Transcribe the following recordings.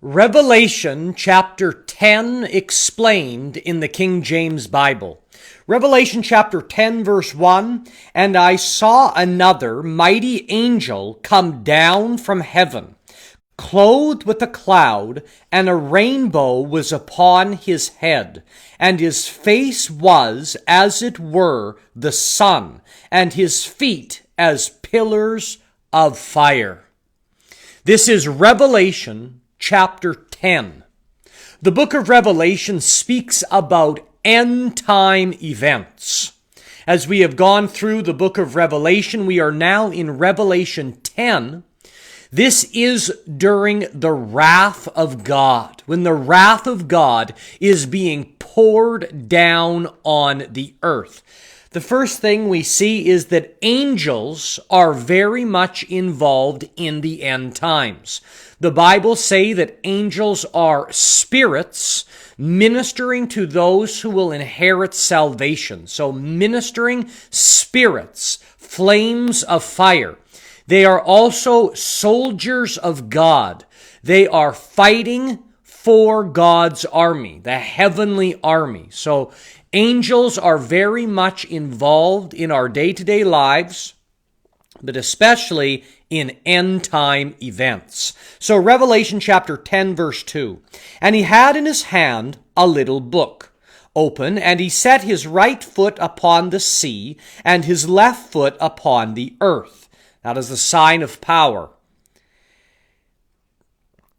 Revelation chapter 10 explained in the King James Bible. Revelation chapter 10 verse 1, "And I saw another mighty angel come down from heaven, clothed with a cloud, and a rainbow was upon his head, and his face was as it were the sun, and his feet as pillars of fire." This is Revelation chapter 10. The book of Revelation speaks about end-time events. As we have gone through the book of Revelation, we are now in Revelation 10. This is during the wrath of God, when the wrath of God is being poured down on the earth. The first thing we see is that angels are very much involved in the end times. The Bible says that angels are spirits ministering to those who will inherit salvation. So ministering spirits, flames of fire. They are also soldiers of God. They are fighting for God's army, the heavenly army. So angels are very much involved in our day-to-day lives, but especially in end-time events. So Revelation chapter 10 verse 2, "And he had in his hand a little book open, and he set his right foot upon the sea, and his left foot upon the earth." That is the sign of power.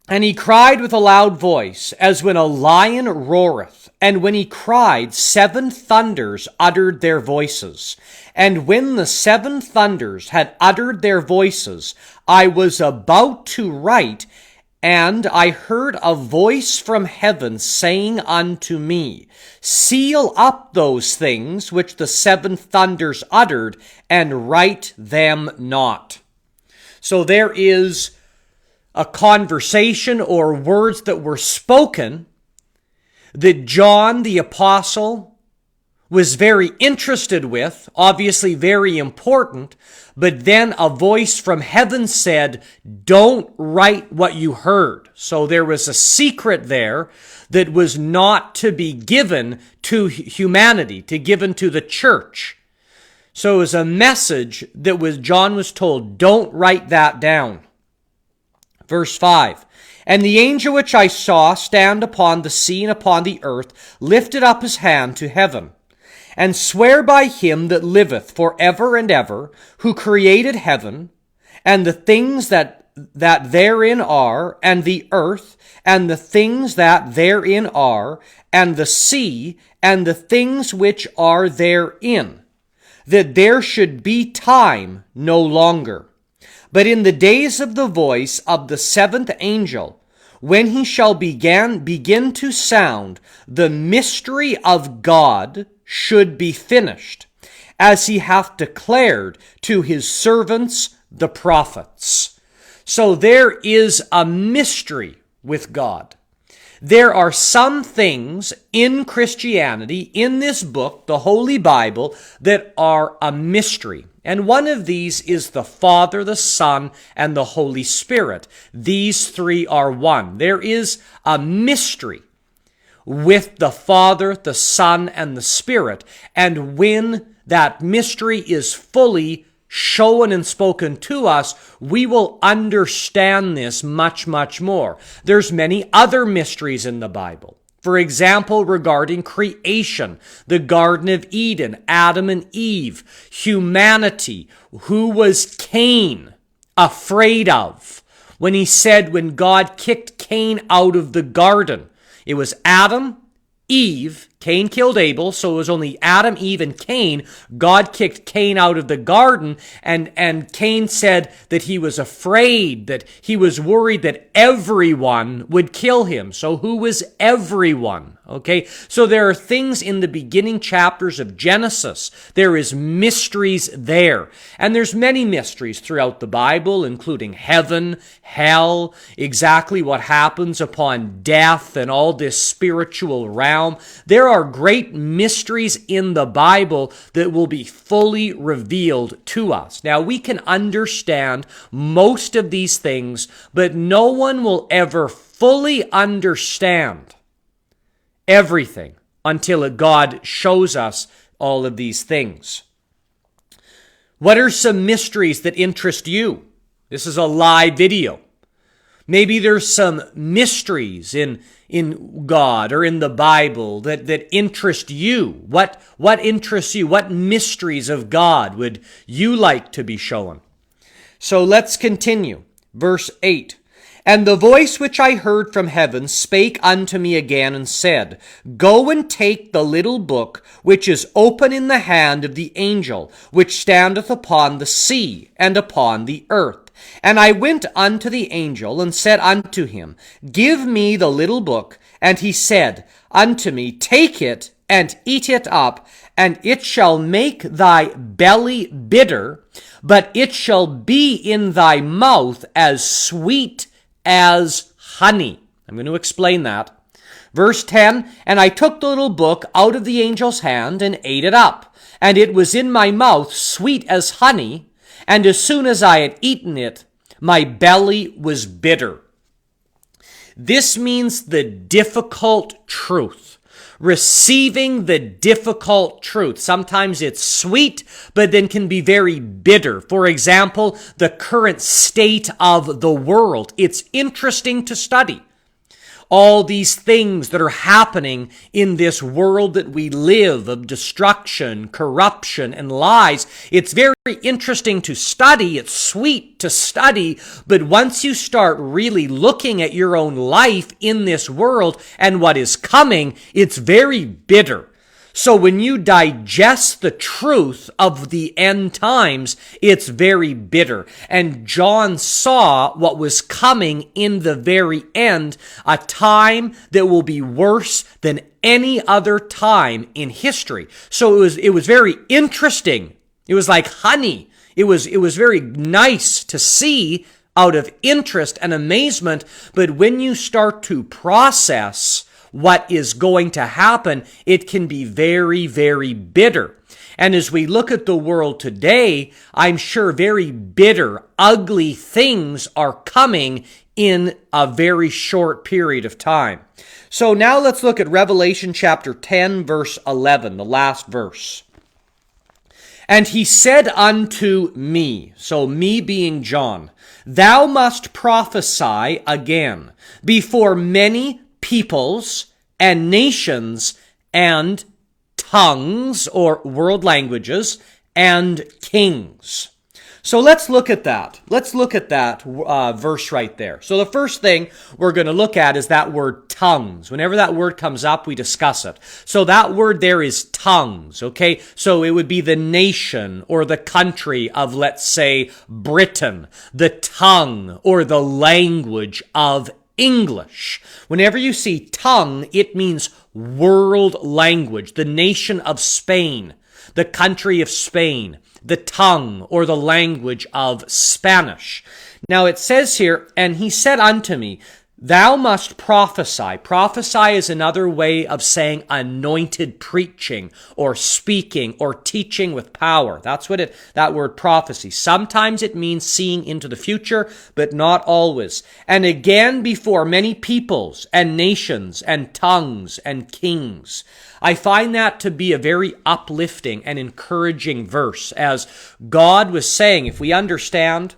"And he cried with a loud voice, as when a lion roareth. And when he cried, 7 thunders uttered their voices. And when the 7 thunders had uttered their voices, I was about to write, and I heard a voice from heaven saying unto me, Seal up those things which the 7 thunders uttered, and write them not." So there is a conversation or words that were spoken that John the Apostle was very interested with, obviously very important, but then a voice from heaven said, "Don't write what you heard." So there was a secret there that was not to be given to humanity, to given to the church. So it was a message that John was told, don't write that down. Verse 5, "And the angel which I saw stand upon the sea and upon the earth lifted up his hand to heaven, and sware by him that liveth for ever and ever, who created heaven, and the things that therein are, and the earth, and the things that therein are, and the sea, and the things which are therein, that there should be time no longer. But in the days of the voice of the 7th angel, when he shall begin to sound, the mystery of God should be finished, as he hath declared to his servants the prophets." So there is a mystery with God. There are some things in Christianity, in this book, the Holy Bible, that are a mystery. And one of these is the Father, the Son, and the Holy Spirit. These three are one. There is a mystery with the Father, the Son, and the Spirit. And when that mystery is fully shown and spoken to us, we will understand this much, much more. There's many other mysteries in the Bible. For example, regarding creation, the Garden of Eden, Adam and Eve, humanity. Who was Cain afraid of? When God kicked Cain out of the garden, it was Adam, Eve. Cain killed Abel, so it was only Adam, Eve, and Cain. God kicked Cain out of the garden, and Cain said that he was afraid, that he was worried that everyone would kill him. So who was everyone? Okay, so there are things in the beginning chapters of Genesis. There is mysteries there. And there's many mysteries throughout the Bible, including heaven, hell, exactly what happens upon death, and all this spiritual realm. There are great mysteries in the Bible that will be fully revealed to us. Now, we can understand most of these things, but no one will ever fully understand everything until God shows us all of these things. What are some mysteries that interest you? This is a live video. Maybe there's some mysteries in God or in the Bible that interest you. What interests you? What mysteries of God would you like to be shown? So let's continue. Verse 8. And the voice which I heard from heaven spake unto me again and said, Go and take the little book which is open in the hand of the angel which standeth upon the sea and upon the earth. And I went unto the angel and said unto him, Give me the little book. And he said unto me, Take it and eat it up, and it shall make thy belly bitter, but it shall be in thy mouth as sweet as honey. I'm going to explain that. Verse 10, And I took the little book out of the angel's hand and ate it up, and it was in my mouth sweet as honey, and as soon as I had eaten it, my belly was bitter. This means the difficult truth. Receiving the difficult truth. Sometimes it's sweet, but then can be very bitter. For example, the current state of the world. It's interesting to study. All these things that are happening in this world that we live of destruction, corruption, and lies. It's very interesting to study. It's sweet to study. But once you start really looking at your own life in this world and what is coming, it's very bitter. So when you digest the truth of the end times, it's very bitter. And John saw what was coming in the very end, a time that will be worse than any other time in history. So it was very interesting. It was like honey. It was very nice to see out of interest and amazement. But when you start to process what is going to happen, it can be very, very bitter. And as we look at the world today, I'm sure very bitter, ugly things are coming in a very short period of time. So now let's look at Revelation chapter 10, verse 11, the last verse. And he said unto me, so me being John, Thou must prophesy again before many peoples and nations and tongues or world languages and kings. So let's look at that. Let's look at that verse right there. So the first thing we're going to look at is that word tongues. Whenever that word comes up, we discuss it. So that word there is tongues, okay? So it would be the nation or the country of, let's say, Britain, the tongue or the language of English. Whenever you see tongue, it means world language, the nation of Spain, the country of Spain, the tongue or the language of Spanish. Now it says here, and he said unto me, Thou must prophesy. Prophesy is another way of saying anointed preaching or speaking or teaching with power. That's what that word prophecy. Sometimes it means seeing into the future, but not always. And again before many peoples and nations and tongues and kings. I find that to be a very uplifting and encouraging verse, as God was saying, if we understand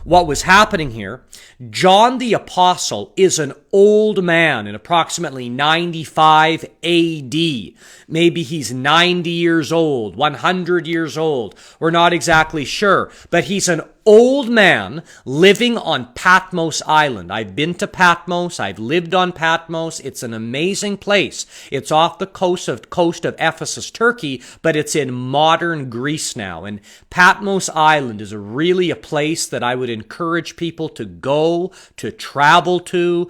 what was happening here, John the Apostle is an old man in approximately 95 AD. Maybe he's 90 years old, 100 years old. We're not exactly sure, but he's an old man living on Patmos Island. I've been to Patmos. I've lived on Patmos. It's an amazing place. It's off the coast of Ephesus, Turkey, but it's in modern Greece now. And Patmos Island is really a place that I would encourage people to go, to travel to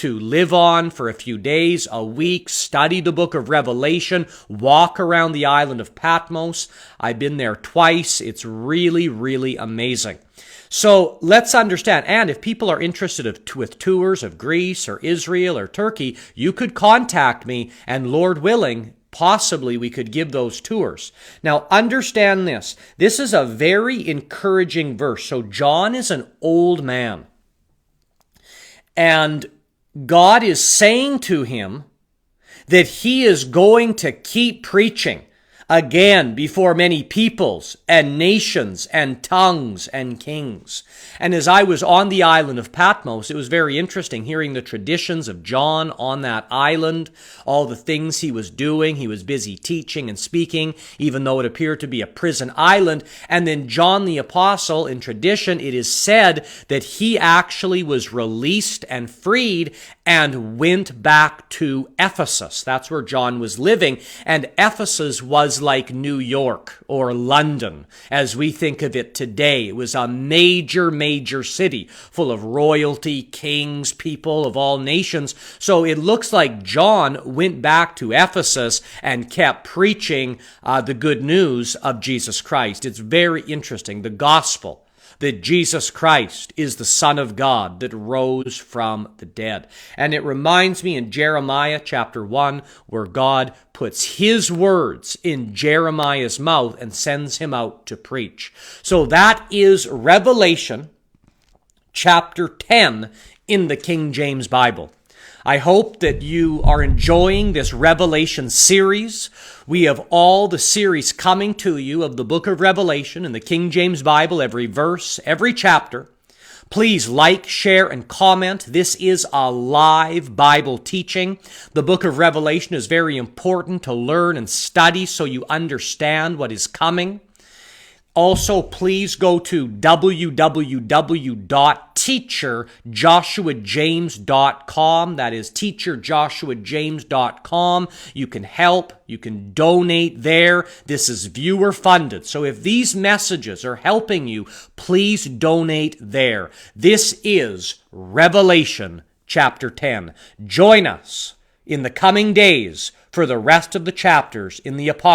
live on for a few days, a week, study the book of Revelation, walk around the island of Patmos. I've been there twice. It's really, really amazing. So let's understand. And if people are interested with tours of Greece or Israel or Turkey, you could contact me, and Lord willing, possibly we could give those tours. Now understand this. This is a very encouraging verse. So John is an old man. And God is saying to him that he is going to keep preaching again before many peoples and nations and tongues and kings. And as I was on the island of Patmos, it was very interesting hearing the traditions of John on that island, all the things he was doing. He was busy teaching and speaking, even though it appeared to be a prison island. And then John the Apostle, in tradition, it is said that he actually was released and freed and went back to Ephesus. That's where John was living. And Ephesus was like New York or London, as we think of it today. It was a major city full of royalty, kings, people of all nations. So it looks like John went back to Ephesus and kept preaching the good news of Jesus Christ. It's very interesting. The gospel that Jesus Christ is the Son of God that rose from the dead. And it reminds me in Jeremiah chapter 1, where God puts his words in Jeremiah's mouth and sends him out to preach. So that is Revelation chapter 10 in the King James Bible. I hope that you are enjoying this Revelation series. We have all the series coming to you of the book of Revelation in the King James Bible, every verse, every chapter. Please like, share, and comment. This is a live Bible teaching. The book of Revelation is very important to learn and study so you understand what is coming. Also, please go to www.teacherjoshuajames.com. That is teacherjoshuajames.com. You can help. You can donate there. This is viewer funded. So if these messages are helping you, please donate there. This is Revelation chapter 10. Join us in the coming days for the rest of the chapters in the Apocalypse.